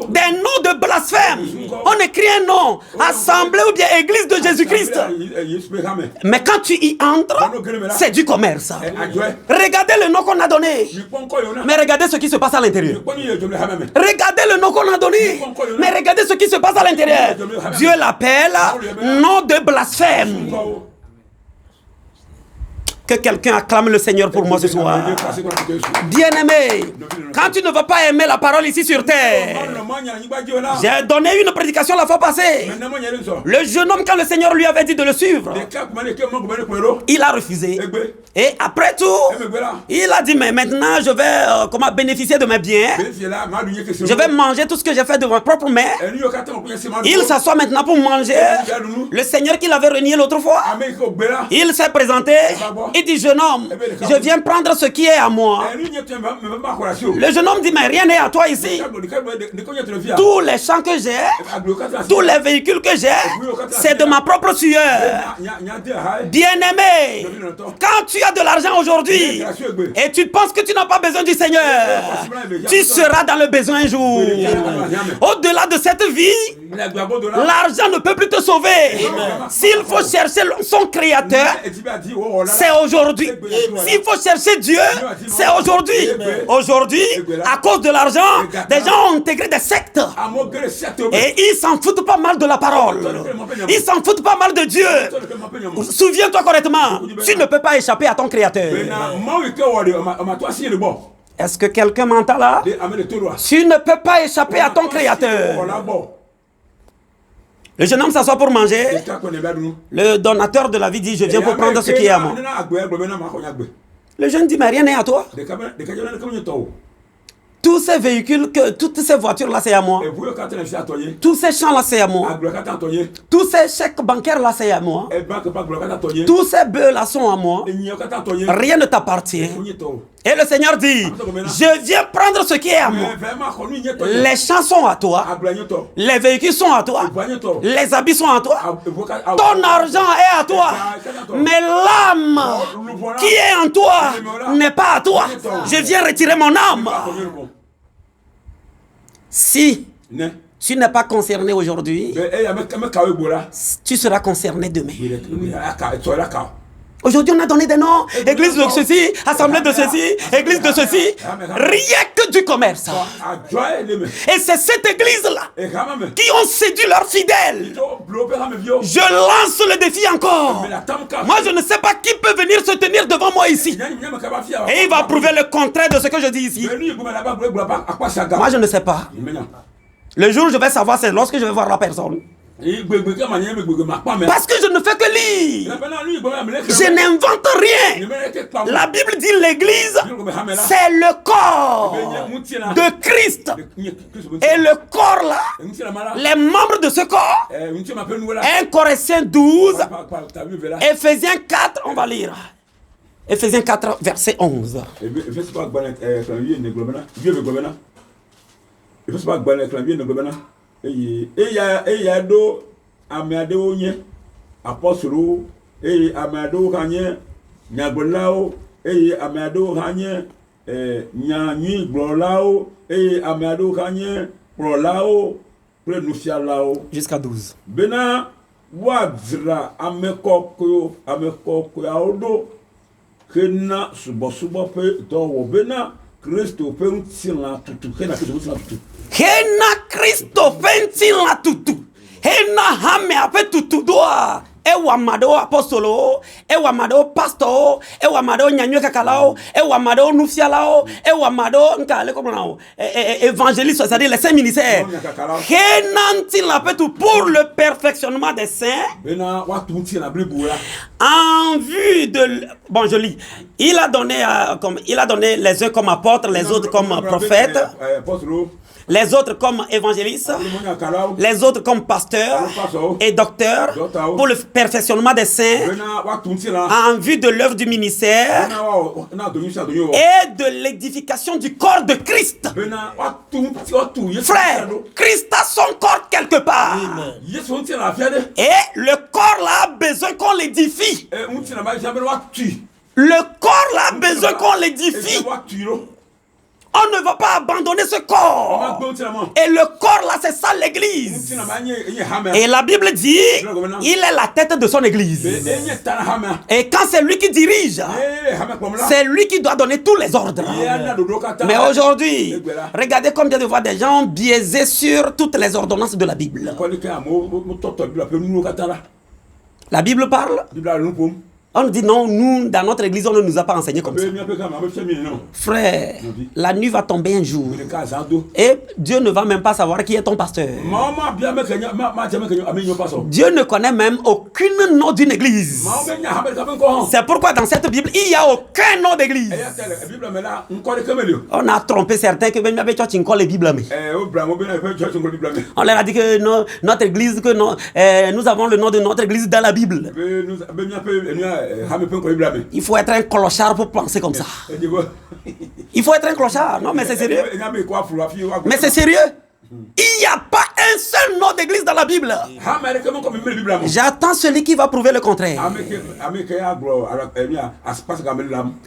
Des noms de blasphème. On écrit un nom, Assemblée ou bien Église de Jésus-Christ. Mais quand tu y entres, c'est du commerce. Regardez le nom qu'on a donné. Mais regardez ce qui se passe à l'intérieur. Regardez le nom qu'on a donné. Mais regardez ce qui se passe à l'intérieur. Dieu l'appelle nom de blasphème. Que quelqu'un acclame le Seigneur pour moi ce soir. Bien-aimé, quand tu ne vas pas aimer la parole ici sur terre, j'ai donné une prédication la fois passée. Le jeune homme, quand le Seigneur lui avait dit de le suivre, il a refusé. Et après tout, il a dit, mais maintenant je vais comment bénéficier de mes biens. Je vais manger tout ce que j'ai fait de ma propre main. Il s'assoit maintenant pour manger. Le Seigneur qu'il avait renié l'autre fois, il s'est présenté. Il dit, jeune homme, je viens prendre ce qui est à moi. Le jeune homme dit, mais rien n'est à toi ici. Tous les champs que j'ai, tous les véhicules que j'ai, c'est de ma propre sueur. Bien-aimé, quand tu as de l'argent aujourd'hui et tu penses que tu n'as pas besoin du Seigneur, tu seras dans le besoin un jour. Au-delà de cette vie, l'argent ne peut plus te sauver. S'il faut chercher son créateur, c'est aujourd'hui. S'il faut chercher Dieu, c'est aujourd'hui. Aujourd'hui, à cause de l'argent, des gens ont intégré des sectes. Et ils s'en foutent pas mal de la parole. Ils s'en foutent pas mal de Dieu. Souviens-toi correctement, tu ne peux pas échapper à ton créateur. Est-ce que quelqu'un m'entend là? Tu ne peux pas échapper à ton créateur. Le jeune homme s'assoit pour manger. Le donateur de la vie dit, je viens pour prendre ce qui est à moi. Le jeune dit, mais rien n'est à toi. Tous ces véhicules, toutes ces voitures-là, c'est à moi. Tous ces champs-là, c'est à moi. Tous ces chèques bancaires-là, c'est à moi. Tous ces bœufs-là sont à moi. Rien ne t'appartient. Et le Seigneur dit, je viens prendre ce qui est à moi. Les champs sont à toi. Les véhicules sont à toi. Les habits sont à toi. Ton argent est à toi. Mais l'âme qui est en toi n'est pas à toi. Je viens retirer mon âme. Si Tu n'es pas concerné aujourd'hui, tu seras concerné demain. Aujourd'hui, on a donné des noms, église de ceci, assemblée de ceci, église de ceci, rien que du commerce. Et c'est cette église-là qui ont séduit leurs fidèles. Je lance le défi encore. Moi, je ne sais pas qui peut venir se tenir devant moi ici. Et il va prouver le contraire de ce que je dis ici. Moi, je ne sais pas. Le jour où je vais savoir, c'est lorsque je vais voir la personne. Parce que je ne fais que lire. Je n'invente rien. La Bible dit l'église, c'est le corps de Christ. Et le corps là, les membres de ce corps, 1 Corinthiens 12, Ephésiens 4, on va lire. Ephésiens 4, verset 11. Eya do ameadewo nye apostolo ameadewo kanye nyagbelao ameadewo kanye nyanyui gblɔlawo ameadewo kanye kplɔlawo kple nufialawo jusqu'à 12 bena woadzra amekɔkɔeawo ɖo hena subɔsubɔ ƒe dɔwɔ bena Kristo ƒe ŋutilã tutu hena Kristo ƒe ŋutilã tutu. Hena Kristo fenti la tutu. Hena hame ape tutu doa. Ewa mado apostolo, ewa mado pastor, ewa mado nyanywe kakalao, ewa mado nufialao, ewa mado nkale comment évangéliste, c'est-à-dire les saints ministères. Hena nti la petu pour le perfectionnement des saints. En vue de bon je lis. Il a donné les uns comme apôtres, les autres comme prophètes. Les autres comme évangélistes, les autres comme pasteurs et docteurs pour le perfectionnement des saints en vue de l'œuvre du ministère et de l'édification du corps de Christ. Frère, Christ a son corps quelque part. Et le corps là a besoin qu'on l'édifie. Le corps là a besoin qu'on l'édifie. On ne va pas abandonner ce corps. Et le corps là, c'est ça l'église. Et la Bible dit, il est la tête de son église. Et quand c'est lui qui dirige, c'est lui qui doit donner tous les ordres. Mais aujourd'hui, regardez combien de fois des gens biaisés sur toutes les ordonnances de la Bible. La Bible parle. On dit non, nous, dans notre église, on ne nous a pas enseigné comme ça. Frère, la nuit va tomber un jour. Et Dieu ne va même pas savoir qui est ton pasteur. Dieu ne connaît même aucun nom d'une église. C'est pourquoi dans cette Bible, il n'y a aucun nom d'église. On a trompé certains que les Bibles. On leur a dit que notre église, que nous avons le nom de notre église dans la Bible. Il faut être un clochard pour penser comme ça. Il faut être un clochard. Non, mais c'est sérieux. Mais c'est sérieux. Il n'y a pas un seul nom d'église dans la Bible. J'attends celui qui va prouver le contraire.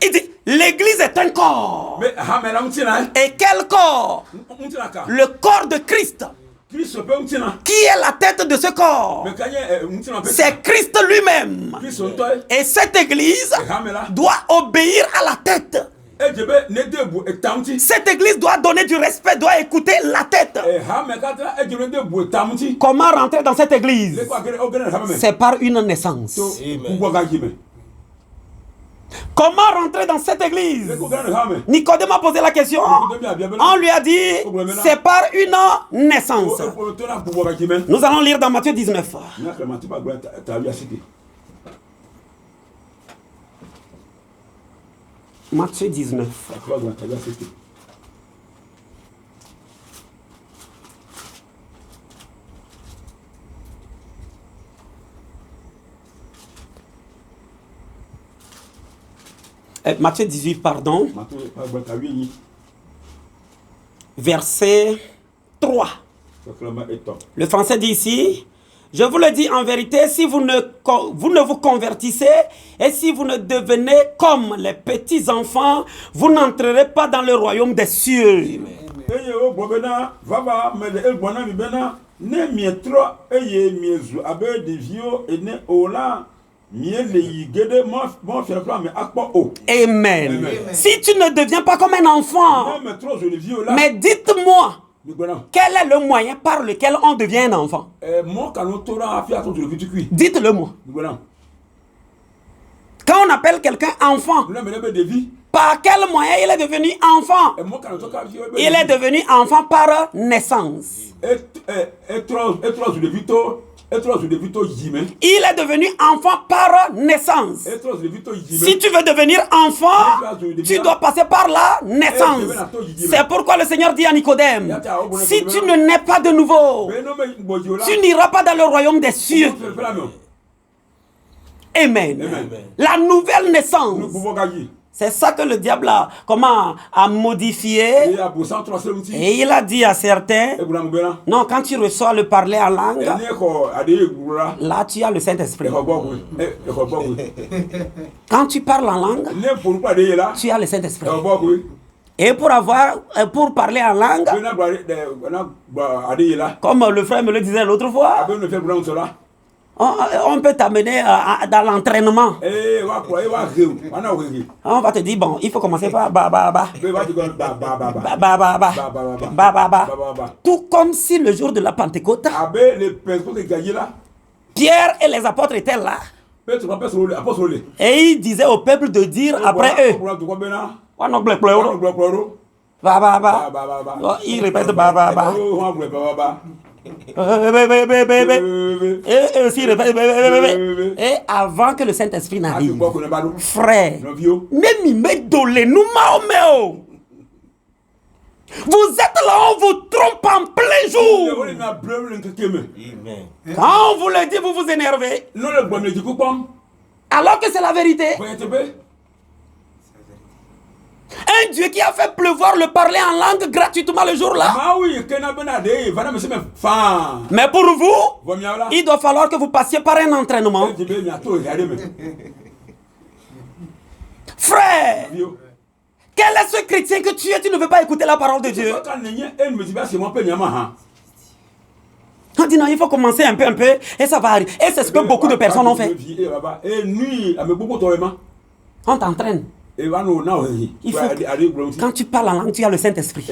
Il dit, l'église est un corps. Et quel corps? Le corps de Christ. Qui est la tête de ce corps? C'est Christ lui-même. Et cette église doit obéir à la tête. Cette église doit donner du respect, doit écouter la tête. Comment rentrer dans cette église? C'est par une naissance. Comment rentrer dans cette église? Nicodème a posé la question. On lui a dit, c'est par une naissance. Nous allons lire dans Matthieu 19. Matthieu 19. Matthieu 18, pardon. Verset 3. Le français dit ici, je vous le dis en vérité, si vous ne vous convertissez et si vous ne devenez comme les petits enfants, vous n'entrerez pas dans le royaume des cieux. Amen. Si tu ne deviens pas comme un enfant, mais dites-moi, quel est le moyen par lequel on devient un enfant? Dites-le-moi. Quand on appelle quelqu'un enfant, par quel moyen il est devenu enfant? Il est devenu enfant par naissance. Il est devenu enfant par naissance. Si tu veux devenir enfant, tu dois passer par la naissance. C'est pourquoi le Seigneur dit à Nicodème, si tu ne nais pas de nouveau, tu n'iras pas dans le royaume des cieux. Amen. La nouvelle naissance. C'est ça que le diable a modifié. Et il a dit à certains, non, quand tu reçois le parler en langue, là tu as le Saint-Esprit. Quand tu parles en langue, tu as le Saint-Esprit. Et pour parler en langue, comme le frère me le disait l'autre fois, on peut t'amener dans l'entraînement. On va te dire, bon, il faut commencer par tout comme si le jour de la Pentecôte, Pierre et les apôtres étaient là. Et il disait au peuple de dire après eux. Il répète et avant que le Saint-Esprit n'arrive, frère, même vous êtes là, on vous trompe en plein jour. Quand on vous le dit, vous vous énervez. Alors que c'est la vérité. Un Dieu qui a fait pleuvoir le parler en langue gratuitement le jour-là. Mais pour vous, il doit falloir que vous passiez par un entraînement. Frère, quel est ce chrétien que tu es? Tu ne veux pas écouter la parole de Dieu. On dit non, il faut commencer un peu, et ça va arriver. Et c'est ce que beaucoup de personnes ont fait. On t'entraîne. Il faut que, quand tu parles en langue, tu as le Saint-Esprit.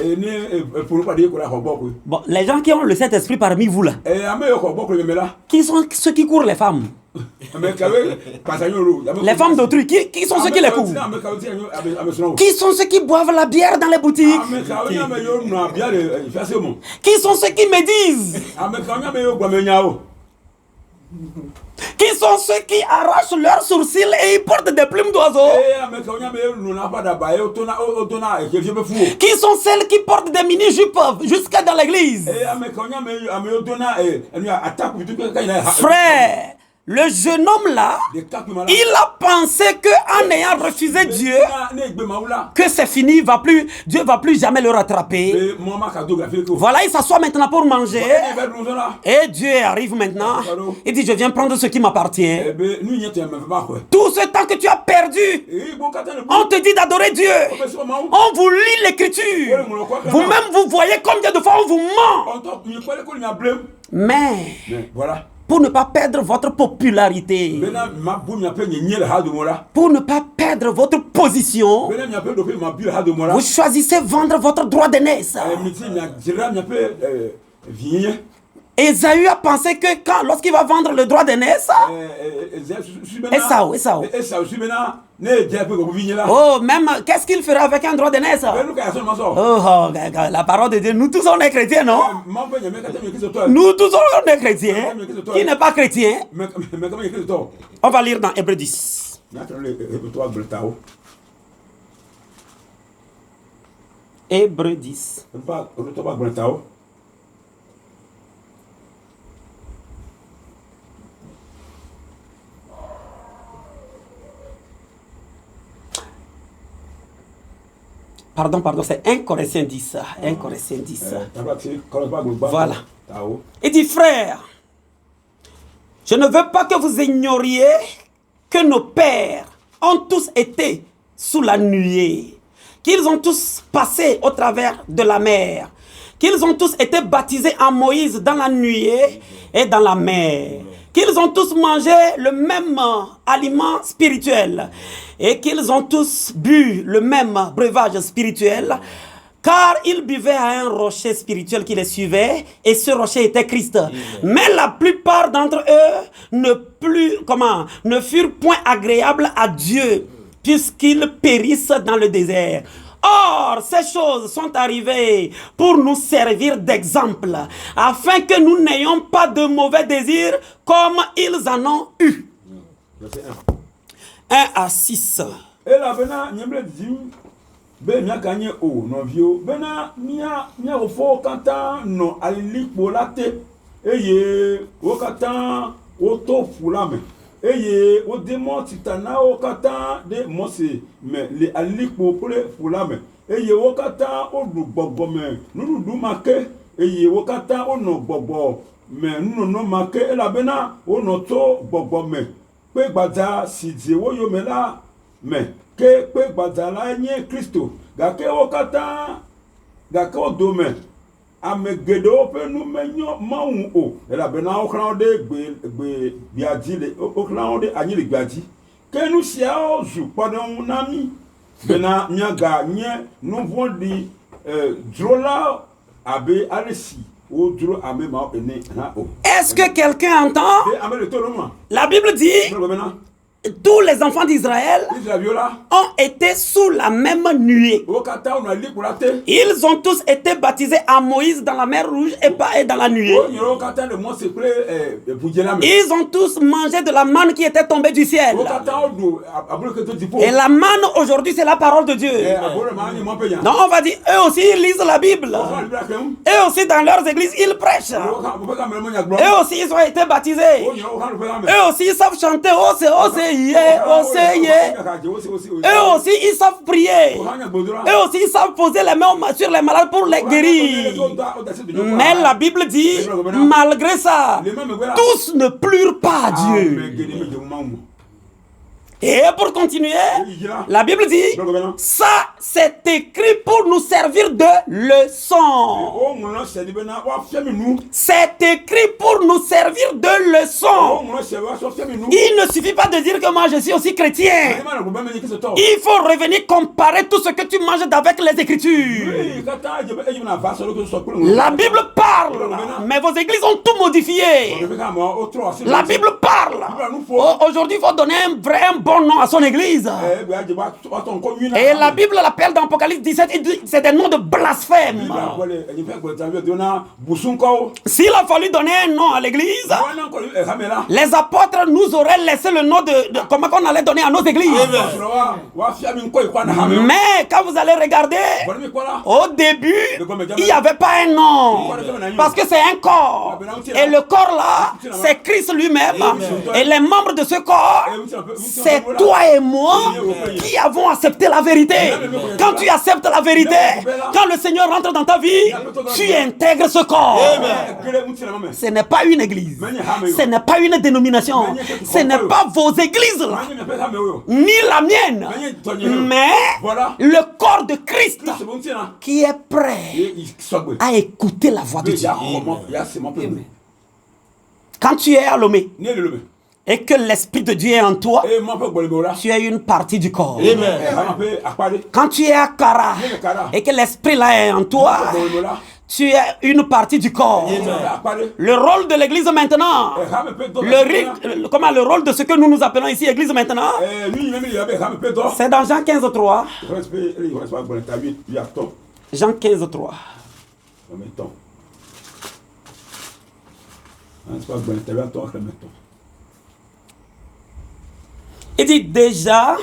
Bon, les gens qui ont le Saint-Esprit parmi vous là, qui sont ceux qui courent les femmes? Les femmes d'autrui, qui sont ceux qui les courent? Qui sont ceux qui boivent la bière dans les boutiques? Qui sont ceux qui médisent? Qui sont ceux qui arrachent leurs sourcils et ils portent des plumes d'oiseaux? Qui sont celles qui portent des mini-jupes jusqu'à dans l'église? Frère, le jeune homme là, il a pensé qu'en ayant refusé Dieu, que c'est fini, Dieu va plus jamais le rattraper. Voilà, il s'assoit maintenant pour manger. Et Dieu arrive maintenant. Il dit, je viens prendre ce qui m'appartient. Tout ce temps que tu as perdu, on te dit d'adorer Dieu. On vous lit l'écriture. Vous-même, vous voyez combien de fois on vous ment. Mais voilà. Pour ne pas perdre votre popularité, pour ne pas perdre votre position, vous choisissez vendre votre droit d'aînesse. Ésaü a pensé que lorsqu'il va vendre le droit d'aînesse, Esaü. Oh, même, qu'est-ce qu'il fera avec un droit d'aînesse? Oh, la parole de Dieu, nous tous on est chrétiens, non? Nous tous on est chrétiens. Qui n'est pas chrétien? On va lire dans Hébreux 10. Hébreux 10. Pardon, c'est 1 Corinthiens 10. 1 Corinthiens 10. Voilà. Il dit, frère, je ne veux pas que vous ignoriez que nos pères ont tous été sous la nuée, qu'ils ont tous passé au travers de la mer, qu'ils ont tous été baptisés en Moïse dans la nuée et dans la mer, qu'ils ont tous mangé le même aliment spirituel et qu'ils ont tous bu le même breuvage spirituel, car ils buvaient à un rocher spirituel qui les suivait, et ce rocher était Christ. Mais la plupart d'entre eux ne furent point agréables à Dieu, puisqu'ils périssent dans le désert. Or, ces choses sont arrivées pour nous servir d'exemple, afin que nous n'ayons pas de mauvais désirs comme ils en ont eu. 1 à 6. Et là, ben mia gagné o no vio bena mia ofo kata no alilikpo late eye o kata o to fulame eye o demo titana o kata de mose me le alilikpo pole fulame eye o kata o du gbogbo me nunu du make eye o kata o no gbogbo me nunu no make ela bena o no to gbogbo me pe gbaja sije wo yo me la me ke pe gbadala nye Kristo gake okata gake odome amegedo pe nu menyo mawu o ela bena okran de gbe biadile okran de anyile gbaji ke nu sia ozu podon nami bena miaga nye nu vondi drola abe alesi o dro ame ma ene na o. Est-ce que quelqu'un entend? La Bible dit tous les enfants d'Israël ont été sous la même nuée. Ils ont tous été baptisés à Moïse dans la mer Rouge et dans la nuée. Ils ont tous mangé de la manne qui était tombée du ciel. Et la manne aujourd'hui, c'est la parole de Dieu. Donc on va dire, eux aussi ils lisent la Bible. Eux aussi dans leurs églises, ils prêchent. Eux aussi ils ont été baptisés. Eux aussi ils savent chanter. Eux aussi ils savent prier. Eux aussi ils savent poser les mains sur les malades pour les guérir. Mais la Bible dit, malgré ça, tous ne plurent pas à Dieu. Et pour continuer, la Bible dit, ça c'est écrit pour nous servir de leçon. C'est écrit pour nous servir de leçon. Il ne suffit pas de dire que moi je suis aussi chrétien. Il faut revenir comparer tout ce que tu manges avec les Écritures. La Bible parle, mais vos églises ont tout modifié. La Bible parle. Aujourd'hui, il faut donner un bon nom à son église. Et la Bible l'appelle dans Apocalypse 17, c'est des noms de blasphème. S'il a fallu donner un nom à l'église, les apôtres nous auraient laissé le nom de comment qu'on allait donner à nos églises. Mais quand vous allez regarder, au début, il n'y avait pas un nom. Parce que c'est un corps. Et le corps là, c'est Christ lui-même. Et les membres de ce corps, c'est toi et moi qui avons accepté la vérité. Quand tu acceptes la vérité, quand le Seigneur rentre dans ta vie, tu intègres ce corps. Ce n'est pas une église, ce n'est pas une dénomination, ce n'est pas vos églises là, ni la mienne, mais le corps de Christ qui est prêt à écouter la voix de Dieu. Quand tu es à Lomé et que l'Esprit de Dieu est en toi, tu es une partie du corps. Quand tu es à Kara et que l'Esprit là est en toi, tu es une partie du corps. Le rôle de l'église maintenant, le rôle de ce que nous appelons ici église maintenant, c'est dans Jean 15:3. Jean 15:3. Il dit déjà,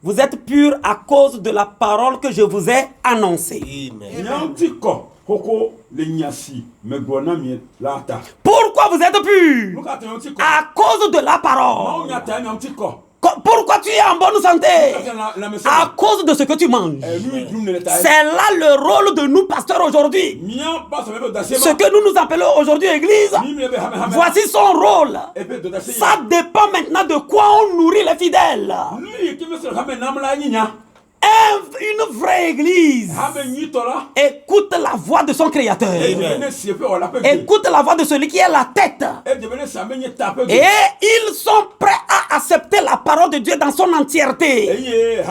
vous êtes purs à cause de la parole que je vous ai annoncée. Pourquoi vous êtes purs? À cause de la parole. Pourquoi tu es en bonne santé? À cause de ce que tu manges. C'est là le rôle de nous pasteurs aujourd'hui. Ce que nous nous appelons aujourd'hui église, voici son rôle. Ça dépend maintenant de quoi on nourrit les fidèles. Une vraie église écoute la voix de son créateur. Écoute la voix de celui qui est la tête. Et ils sont prêts à accepter la parole de Dieu dans son entièreté.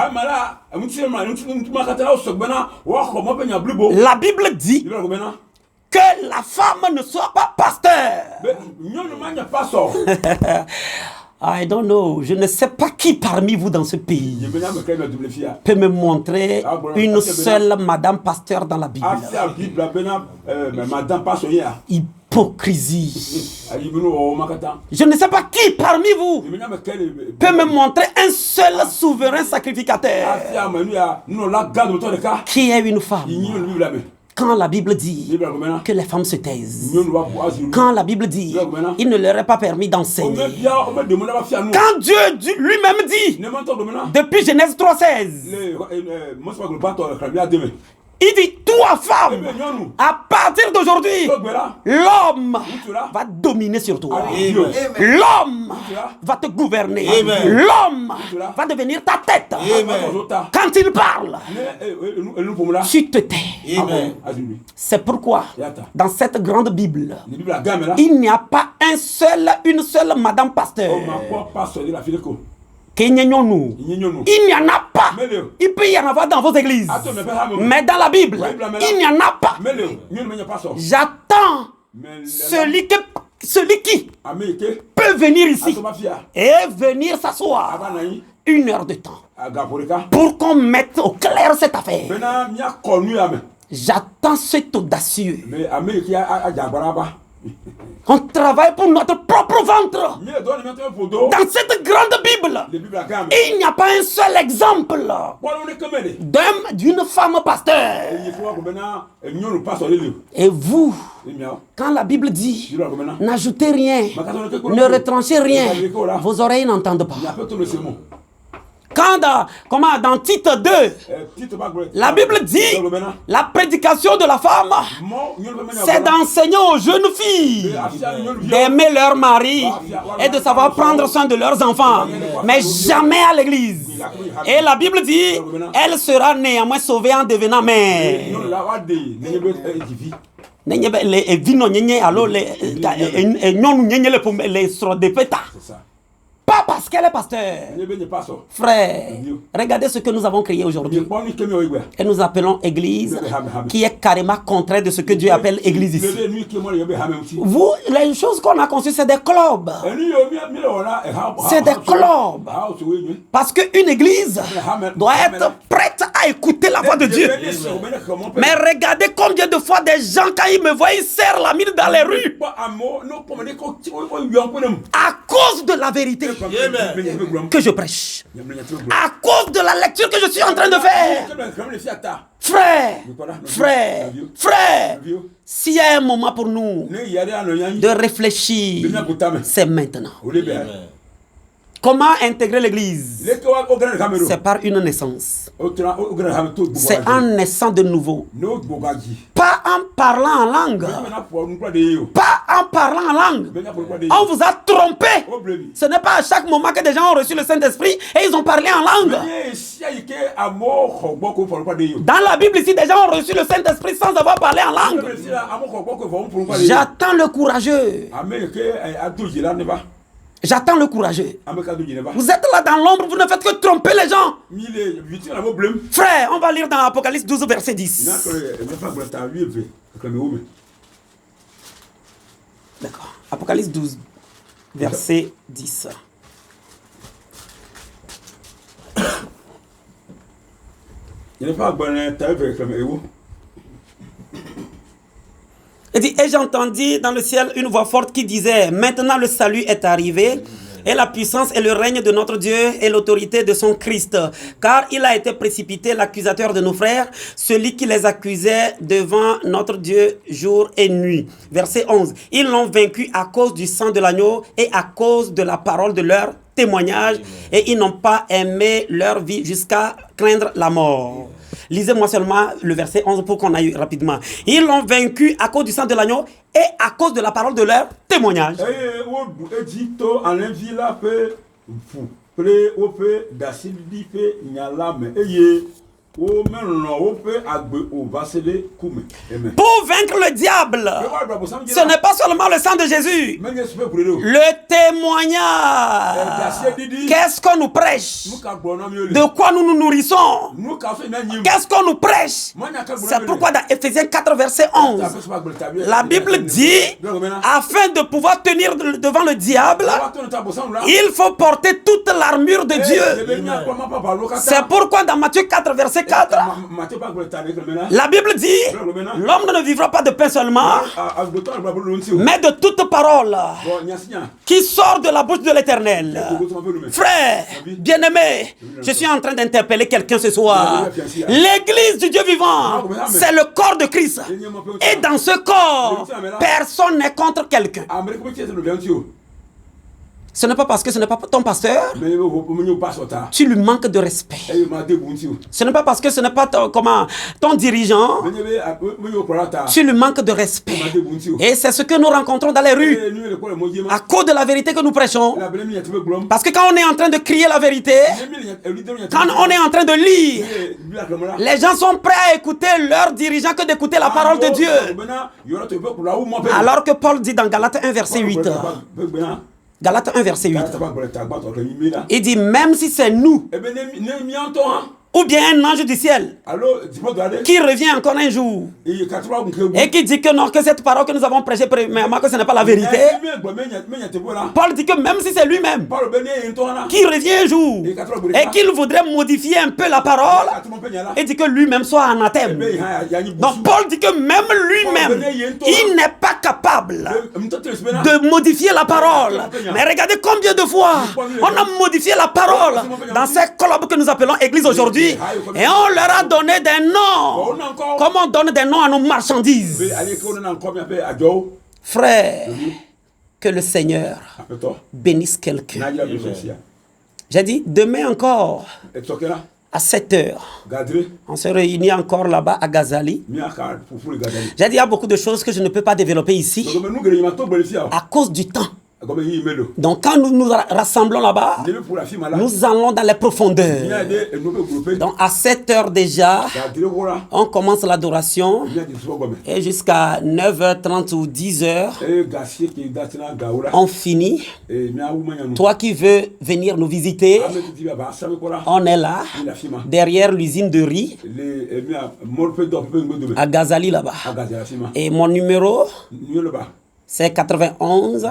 La Bible dit que la femme ne soit pas pasteur. I don't know. Je ne sais pas qui parmi vous dans ce pays peut me montrer une seule madame pasteur dans la Bible. Hypocrisie. Je ne sais pas qui parmi vous peut me montrer un seul souverain sacrificateur qui est une femme. Quand la Bible dit que les femmes se taisent, quand la Bible dit il ne leur est pas permis d'enseigner, quand Dieu lui-même dit, depuis Genèse 3,16, il dit, toi femme, à partir d'aujourd'hui, l'homme va dominer sur toi. L'homme va te gouverner. L'homme va devenir ta tête. Quand il parle, tu te tais. C'est pourquoi, dans cette grande Bible, il n'y a pas une seule madame pasteur. Il n'y en a pas. Il peut y en avoir dans vos églises. Mais dans la Bible, il n'y en a pas. J'attends celui qui peut venir ici et venir s'asseoir 1 heure de temps pour qu'on mette au clair cette affaire. J'attends cet audacieux. On travaille pour notre propre ventre. Dans cette grande Bible, il n'y a pas un seul exemple d'une femme pasteur. Et vous, quand la Bible dit n'ajoutez rien, ne retranchez rien, vos oreilles n'entendent pas. Quand dans Tite 2, la Bible dit la prédication de la femme, c'est d'enseigner aux jeunes filles d'aimer leur mari et de savoir prendre soin de leurs enfants, mais jamais à l'église. Et la Bible dit, elle sera néanmoins sauvée en devenant mère. Pas parce qu'elle est pasteur. Frère, regardez ce que nous avons créé aujourd'hui. Et nous appelons église, qui est carrément contraire de ce que Dieu appelle église ici. Vous, les choses qu'on a conçues, c'est des clubs. C'est des clubs. Parce qu'une église doit être prête à écouter la voix de Dieu. Mais regardez combien de fois des gens, quand ils me voient, ils serrent la mine dans les rues. À cause de la vérité que je prêche, à cause de la lecture que je suis en train de faire. Frère, s'il y a un moment pour nous de réfléchir, c'est maintenant. Comment intégrer l'église? C'est par une naissance. C'est en naissant de nouveau. Pas en parlant en langue. Pas en parlant en langue. On vous a trompé. Ce n'est pas à chaque moment que des gens ont reçu le Saint-Esprit et ils ont parlé en langue. Dans la Bible ici, des gens ont reçu le Saint-Esprit sans avoir parlé en langue. J'attends le courageux. J'attends le courageux. Vous êtes là dans l'ombre, vous ne faites que tromper les gens. Frère, on va lire dans Apocalypse 12, verset 10. D'accord. Apocalypse 12, verset 10. Il dit, et j'entendis dans le ciel une voix forte qui disait, maintenant le salut est arrivé, et la puissance et le règne de notre Dieu et l'autorité de son Christ. Car il a été précipité l'accusateur de nos frères, celui qui les accusait devant notre Dieu jour et nuit. Verset 11. Ils l'ont vaincu à cause du sang de l'agneau et à cause de la parole de leur témoignage, et ils n'ont pas aimé leur vie jusqu'à craindre la mort. Lisez-moi seulement le verset 11 pour qu'on aille rapidement. Ils l'ont vaincu à cause du sang de l'agneau et à cause de la parole de leur témoignage. Pour vaincre le diable, ce n'est pas seulement le sang de Jésus. Le témoignage. Qu'est-ce qu'on nous prêche? De quoi nous nous nourrissons? Qu'est-ce qu'on nous prêche? C'est pourquoi dans Ephésiens 4, verset 11, la Bible dit, afin de pouvoir tenir devant le diable, il faut porter toute l'armure de Dieu. C'est pourquoi dans Matthieu 4, verset 4, la Bible dit, l'homme ne vivra pas de pain seulement, mais de toute parole qui sort de la bouche de l'Éternel. Frère, bien-aimé, je suis en train d'interpeller quelqu'un ce soir. L'église du Dieu vivant, c'est le corps de Christ. Et dans ce corps, personne n'est contre quelqu'un. Ce n'est pas parce que ce n'est pas ton pasteur, tu lui manques de respect. Ce n'est pas parce que ce n'est pas ton dirigeant, tu lui manques de respect. Et c'est ce que nous rencontrons dans les rues, à cause de la vérité que nous prêchons. Parce que quand on est en train de crier la vérité, quand on est en train de lire, les gens sont prêts à écouter leur dirigeant que d'écouter la parole de Dieu. Alors que Paul dit dans Galates 1, verset 8, Galates 1, verset 8. Il dit, même si c'est nous, ou bien un ange du ciel, qui revient encore un jour, et qui dit que non, que cette parole que nous avons prêchée premièrement, que ce n'est pas la vérité. Paul dit que même si c'est lui-même, qui revient un jour, et qu'il voudrait modifier un peu la parole, il dit que lui-même soit anathème. Donc Paul dit que même lui-même, il n'est pas capable de modifier la parole. Mais regardez combien de fois on a modifié la parole dans ces clubs que nous appelons Église aujourd'hui. Et on leur a donné des noms. Comme on donne des noms à nos marchandises. Frère, que le Seigneur bénisse quelqu'un. J'ai dit, demain encore, à 7 heures, on se réunit encore là-bas à Gazali. J'ai dit, il y a beaucoup de choses que je ne peux pas développer ici à cause du temps. Donc quand nous nous rassemblons là-bas, nous allons dans les profondeurs. Donc à 7 heures déjà, on commence l'adoration et jusqu'à 9h30 ou 10h, on finit. Toi qui veux venir nous visiter, on est là, derrière l'usine de riz, à Gazali là-bas. Et mon numéro, c'est 91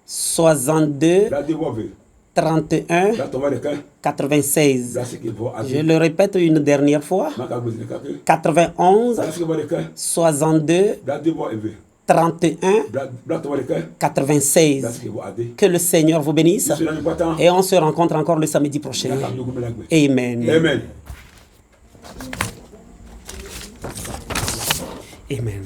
62 31 96. Je le répète une dernière fois. 91 62 31 96. Que le Seigneur vous bénisse. Et on se rencontre encore le samedi prochain. Amen. Amen. Amen.